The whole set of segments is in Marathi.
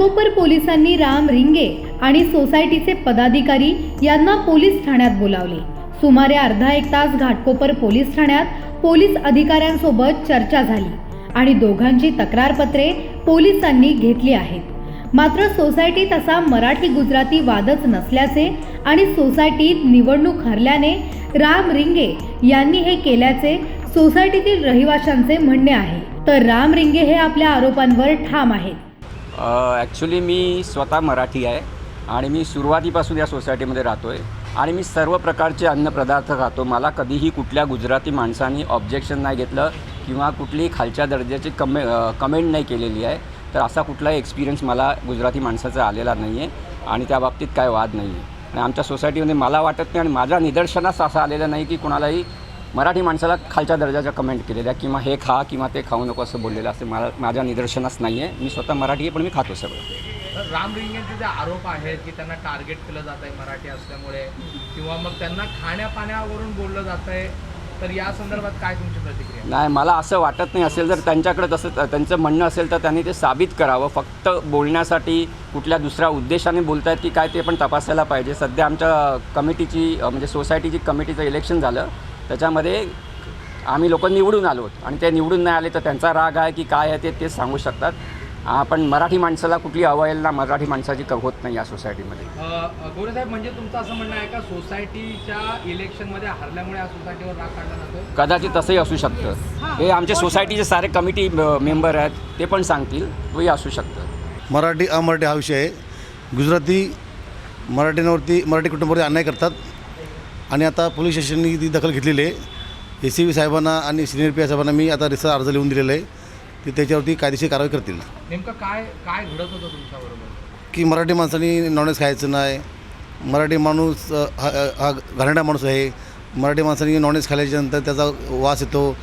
घाटकोपर पोलिसांनी राम रिंगे आणि सोसायटीचे पदाधिकारी यांना पोलीस ठाण्यात बोलावले। सुमारे अर्धा एक तास घाटकोपर पोलीस ठाण्यात पोलीस अधिकाऱ्यांसोबत चर्चा झाली आणि दोघांची तक्रारपत्रे पोलिसांनी घेतली आहेत। मात्र सोसायटीत असा मराठी गुजराती वादच नसल्याचे आणि सोसायटीत निवडणूक हरल्याने राम रिंगे यांनी हे केल्याचे सोसायटीतील रहिवाशांचे म्हणणे आहे। तर राम रिंगे हे आपल्या आरोपांवर ठाम आहेत। ॲक्च्युली मी स्वतः मराठी आहे आणि मी सुरुवातीपासून या सोसायटीमध्ये राहतो आहे आणि मी सर्व प्रकारचे अन्नपदार्थ खातो। मला कधीही कुठल्या गुजराती माणसांनी ऑब्जेक्शन नाही घेतलं किंवा कुठलीही खालच्या दर्जाची कमेंट नाही केलेली आहे। तर असा कुठलाही एक्सपिरियन्स मला गुजराती माणसाचा आलेला नाही आहे आणि त्या बाबतीत काय वाद नाही आहे। आणि आमच्या सोसायटीमध्ये मला वाटत नाही आणि माझ्या निदर्शनास असं आलेलं नाही की कुणालाही मराठी माणसाला खालच्या दर्जाच्या कमेंट केलेल्या किंवा हे खा किंवा ते खाऊ नको असं बोललेलं असं माझ्या निदर्शनास नाही आहे। मी स्वतः मराठी आहे पण मी खातो सगळं। राम रिंगेंचे जे आरोप आहेत की त्यांना टार्गेट केलं जात आहे मराठी असल्यामुळे किंवा मग त्यांना खाण्यापाण्यावरून बोललं जात आहे, तर या संदर्भात काय तुमची प्रतिक्रिया? नाही, मला असं वाटत नाही। असेल जर त्यांच्याकडे तसं त्यांचं म्हणणं असेल तर त्यांनी ते साबित करावं। फक्त बोलण्यासाठी कुठल्या दुसऱ्या उद्देशाने बोलत आहेत की काय ते पण तपासायला पाहिजे। सध्या आमच्या कमिटीची म्हणजे सोसायटीची कमिटीचं इलेक्शन झालं, त्याच्यामध्ये आम्ही लोक निवडून आलो आणि ते निवडून नाही आले तर त्यांचा राग आहे की काय आहे ते सांगू शकतात। पण मराठी माणसाला कुठली अवहेलना मराठी माणसाची होत नाही या सोसायटीमध्ये। गोरेसाहेब, म्हणजे तुमचं असं म्हणणं आहे का सोसायटीच्या इलेक्शनमध्ये हरल्यामुळे या सोसायटीवर राग काढला जातो? कदाचित तसंही असू शकतं। हे आमच्या सोसायटीचे सारे कमिटी मेंबर आहेत, ते पण सांगतील, तोही असू शकतं। मराठी अमराठी हा विषय आहे। गुजराती मराठी कुटुंबावरती अन्याय करतात आणि आता पोलीस स्टेशननी ती दखल घेतलेली आहे। ACP साहेबांना आणि सिनियर PI साहेबांना मी आता रिसर्च अर्ज लिहून दिलेला आहे, ते त्याच्यावरती कायदेशीर कारवाई करतील। नेमकं काय काय घडत होतं तुमच्याबरोबर? की मराठी माणसांनी नॉनव्हेज खायचं नाही, मराठी माणूस हा घाणेरडा माणूस आहे, मराठी माणसांनी नॉनव्हेज खाल्ल्याच्यानंतर त्याचा वास येतो,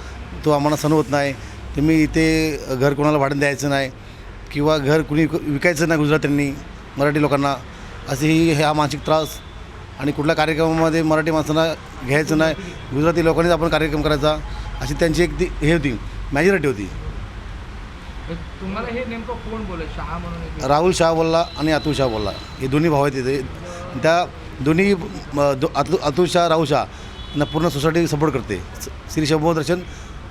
तो आम्हाला सहन होत नाही। तुम्ही इथे घर कोणाला भाडं द्यायचं नाही किंवा घर कुणी विकायचं नाही गुजरात्यांनी मराठी लोकांना, असेही हा मानसिक त्रास। आणि कुठल्या कार्यक्रमामध्ये मराठी माणसांना घ्यायचं नाही, गुजराती लोकांनीच आपण कार्यक्रम करायचा, अशी त्यांची एक ती हे होती, मॅजॉरिटी होती। तुम्हाला हे नेमकं कोण बोलले? शहा म्हणून राहुल शाह बोलला आणि अतुल शाह बोलला, हे दोन्ही भाऊ आहेत तिथे। त्या दोन्ही अतुल शाह राहुल शाह यांना पूर्ण सोसायटी सपोर्ट करते, श्री शंभू दर्शन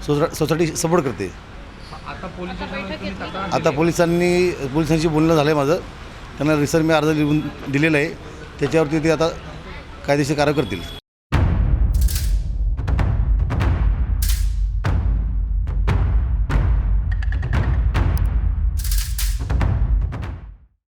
सोसायटी सपोर्ट करते। आता पोलिसांशी बोलणं झालं आहे माझं, त्यांना रिसर्च मी अर्ज लिहून दिलेलं आहे, त्याच्यावरती ते आता कायदेशीर कारवाई करतील।